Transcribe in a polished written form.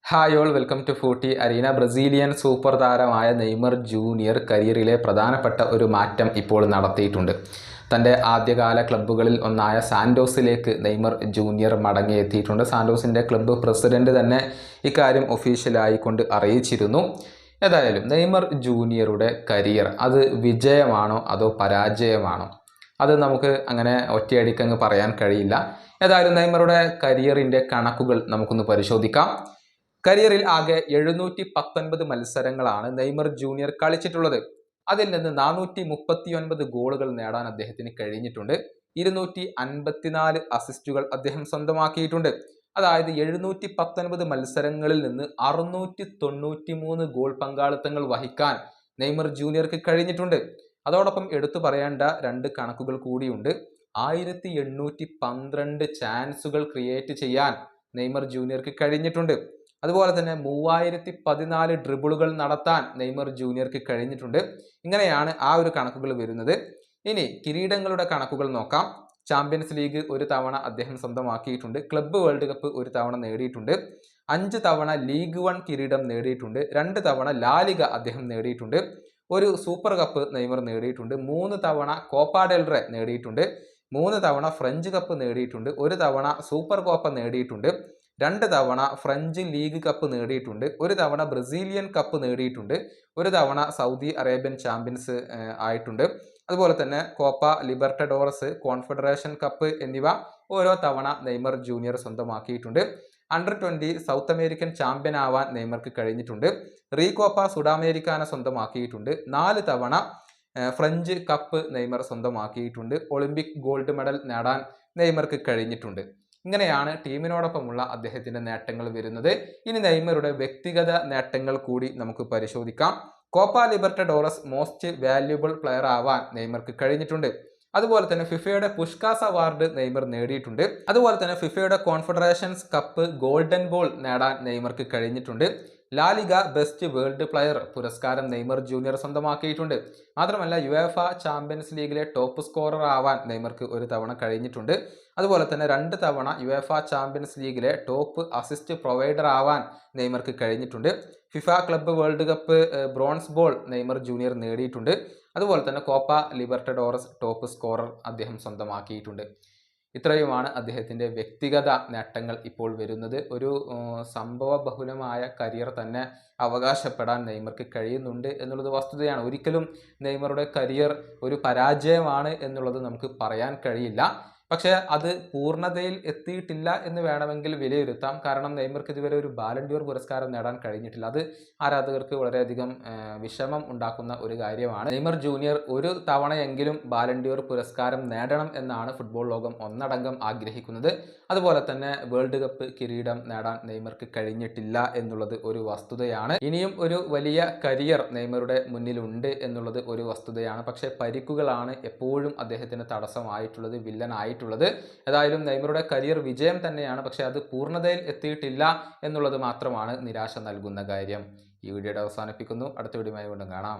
Hi all welcome to footy arena. Brazilian super താരമായ Neymar junior കരിയറിലെ പ്രധാനപ്പെട്ട ഒരു മാറ്റം ഇപ്പോൾ നടത്തിയിട്ടുണ്ട്. തൻ്റെ ആദ്യകാല ക്ലബ്ബുകളിൽ ഒന്നായ സാൻഡോസിലേക്ക് നെയ്മർ ജൂനിയർ മടങ്ങിയെത്തിയിട്ടുണ്ട്. സാൻഡോസിൻ്റെ ക്ലബ്ബ് പ്രസിഡന്റ് തന്നെ ഇക്കാര്യം ഒഫീഷ്യലായി കൊണ്ട് അറിയിച്ചിരുന്നു. ഏതായാലും നെയ്മർ ജൂനിയറുടെ കരിയർ അത് വിജയമാണോ അതോ പരാജയമാണോ, അത് നമുക്ക് അങ്ങനെ ഒറ്റയടിക്കങ്ങ് പറയാൻ കഴിയില്ല. ഏതായാലും നെയ്മറുടെ കരിയറിൻ്റെ കണക്കുകൾ നമുക്കൊന്ന് പരിശോധിക്കാം. കരിയറിൽ ആകെ 719 മത്സരങ്ങളാണ് നെയ്മർ ജൂനിയർ കളിച്ചിട്ടുള്ളത്. അതിൽ നിന്ന് 439 ഗോളുകൾ നേടാൻ അദ്ദേഹത്തിന് കഴിഞ്ഞിട്ടുണ്ട്. 254 അസിസ്റ്റുകൾ അദ്ദേഹം സ്വന്തമാക്കിയിട്ടുണ്ട്. അതായത് 719 മത്സരങ്ങളിൽ നിന്ന് 693 ഗോൾ പങ്കാളിത്തങ്ങൾ വഹിക്കാൻ നെയ്മർ ജൂനിയർക്ക് കഴിഞ്ഞിട്ടുണ്ട്. അതോടൊപ്പം എടുത്തു പറയേണ്ട രണ്ട് കണക്കുകൾ കൂടിയുണ്ട്. 1812 ചാൻസുകൾ ക്രിയേറ്റ് ചെയ്യാൻ നെയ്മർ ജൂനിയർക്ക് കഴിഞ്ഞിട്ടുണ്ട്. അതുപോലെ തന്നെ 3014 ഡ്രിബിളുകൾ നടത്താൻ നെയ്മർ ജൂനിയർക്ക് കഴിഞ്ഞിട്ടുണ്ട്. ഇങ്ങനെയാണ് ആ ഒരു കണക്കുകൾ വരുന്നത്. ഇനി കിരീടങ്ങളുടെ കണക്കുകൾ നോക്കാം. ചാമ്പ്യൻസ് ലീഗ് ഒരു തവണ അദ്ദേഹം സ്വന്തമാക്കിയിട്ടുണ്ട്. ക്ലബ്ബ് വേൾഡ് കപ്പ് ഒരു തവണ നേടിയിട്ടുണ്ട്. 5 തവണ ലീഗ് 1 കിരീടം നേടിയിട്ടുണ്ട്. 2 തവണ ലാലിഗ അദ്ദേഹം നേടിയിട്ടുണ്ട്. ഒരു സൂപ്പർ കപ്പ് നെയ്മർ നേടിയിട്ടുണ്ട്. 3 തവണ കോപ്പ ഡെൽ റേ നേടിയിട്ടുണ്ട്. 3 തവണ ഫ്രഞ്ച് കപ്പ് നേടിയിട്ടുണ്ട്. 1 തവണ സൂപ്പർ കോപ്പ നേടിയിട്ടുണ്ട്. 2 തവണ ഫ്രഞ്ച് ലീഗ് കപ്പ് നേടിയിട്ടുണ്ട്. 1 തവണ ബ്രസീലിയൻ കപ്പ് നേടിയിട്ടുണ്ട്. 1 തവണ സൗദി അറേബ്യൻ ചാമ്പ്യൻസ് ആയിട്ടുണ്ട്. അതുപോലെ തന്നെ കോപ്പ ലിബർട്ടഡോറസ്, കോൺഫെഡറേഷൻ കപ്പ് എന്നിവ ഓരോ തവണ നെയ്മർ ജൂനിയർ സ്വന്തമാക്കിയിട്ടുണ്ട്. അണ്ടർ 20 സൗത്ത് അമേരിക്കൻ ചാമ്പ്യൻ ആവാൻ നെയ്മർക്ക് കഴിഞ്ഞിട്ടുണ്ട്. റീകോപ്പ സുഡാമേരിക്കാന സ്വന്തമാക്കിയിട്ടുണ്ട്. 4 തവണ ഫ്രഞ്ച് കപ്പ് നെയ്മർ സ്വന്തമാക്കിയിട്ടുണ്ട്. ഒളിമ്പിക് ഗോൾഡ് മെഡൽ നേടാൻ നെയ്മർക്ക് കഴിഞ്ഞിട്ടുണ്ട്. ഇങ്ങനെയാണ് ടീമിനോടൊപ്പമുള്ള അദ്ദേഹത്തിന്റെ നേട്ടങ്ങൾ വരുന്നത്. ഇനി നെയ്മറുടെ വ്യക്തിഗത നേട്ടങ്ങൾ കൂടി നമുക്ക് പരിശോധിക്കാം. Copa Libertadores most valuable player ആവാൻ നെയ്മർക്ക് കഴിഞ്ഞിട്ടുണ്ട്. അതുപോലെ തന്നെ ഫിഫയുടെ പുഷ്കാസ് അവാർഡ് നെയ്മർ നേടിയിട്ടുണ്ട്. അതുപോലെ തന്നെ ഫിഫയുടെ കോൺഫെഡറേഷൻസ് കപ്പ് ഗോൾഡൻ ബോൾ നേടാൻ നെയ്മർക്ക് കഴിഞ്ഞിട്ടുണ്ട്. ലാലിഗ ബെസ്റ്റ് വേൾഡ് പ്ലെയർ പുരസ്കാരം നെയ്മർ ജൂനിയർ സ്വന്തമാക്കിയിട്ടുണ്ട്. മാത്രമല്ല യുവേഫ ചാമ്പ്യൻസ് ലീഗിലെ ടോപ്പ് സ്കോറർ ആവാൻ നെയ്മർക്ക് ഒരു തവണ കഴിഞ്ഞിട്ടുണ്ട്. അതുപോലെ തന്നെ 2 തവണ യുവേഫ ചാമ്പ്യൻസ് ലീഗിലെ ടോപ്പ് അസിസ്റ്റ് പ്രൊവൈഡർ ആവാൻ നെയ്മർക്ക് കഴിഞ്ഞിട്ടുണ്ട്. FIFA club world cup bronze ball Neymar junior നേടിയിട്ടുണ്ട്. അതുപോലെ തന്നെ കോപ്പ ലിബർട്ടഡോറസ് ടോപ്പ് സ്കോറർ അദ്ദേഹം സ്വന്തമാക്കിയിട്ടുണ്ട്. ഇത്രയുമാണ് അദ്ദേഹത്തിൻ്റെ വ്യക്തിഗത നേട്ടങ്ങൾ ഇപ്പോൾ വരുന്നത്. ഒരു സംഭവ ബഹുലമായ കരിയർ തന്നെ അവകാശപ്പെടാൻ നെയ്മർക്ക് കഴിയുന്നുണ്ട് എന്നുള്ളത് വസ്തുതയാണ്. ഒരിക്കലും നെയ്മറുടെ കരിയർ ഒരു പരാജയമാണ് എന്നുള്ളത് നമുക്ക് പറയാൻ കഴിയില്ല. പക്ഷേ അത് പൂർണ്ണതയിൽ എത്തിയിട്ടില്ല എന്ന് വേണമെങ്കിൽ വിലയിരുത്താം. കാരണം നെയ്മർക്ക് ഇതുവരെ ഒരു ബാലൻഡിയോർ പുരസ്കാരം നേടാൻ കഴിഞ്ഞിട്ടില്ല. അത് ആരാധകർക്ക് വളരെയധികം വിഷമം ഉണ്ടാക്കുന്ന ഒരു കാര്യമാണ്. നെയ്മർ ജൂനിയർ ഒരു തവണയെങ്കിലും ബാലൻഡിയോർ പുരസ്കാരം നേടണം എന്നാണ് ഫുട്ബോൾ ലോകം ഒന്നടങ്കം ആഗ്രഹിക്കുന്നത്. അതുപോലെ തന്നെ വേൾഡ് കപ്പ് കിരീടം നേടാൻ നെയ്മർക്ക് കഴിഞ്ഞിട്ടില്ല എന്നുള്ളത് ഒരു വസ്തുതയാണ്. ഇനിയും ഒരു വലിയ കരിയർ നെയ്മറുടെ മുന്നിലുണ്ട് എന്നുള്ളത് ഒരു വസ്തുതയാണ്. പക്ഷേ പരിക്കുകളാണ് എപ്പോഴും അദ്ദേഹത്തിന് തടസ്സമായിട്ടുള്ളത്, വില്ലനായിട്ടുള്ളത്. ഏതായാലും നെയ്മറുടെ കരിയർ വിജയം തന്നെയാണ്. പക്ഷെ അത് പൂർണ്ണതയിൽ എത്തിയിട്ടില്ല എന്നുള്ളത് മാത്രമാണ് നിരാശ നൽകുന്ന കാര്യം. ഈ വീഡിയോയുടെ അവസാനിപ്പിക്കുന്നു. അടുത്ത വീഡിയോയുമായി വീണ്ടും കാണാം.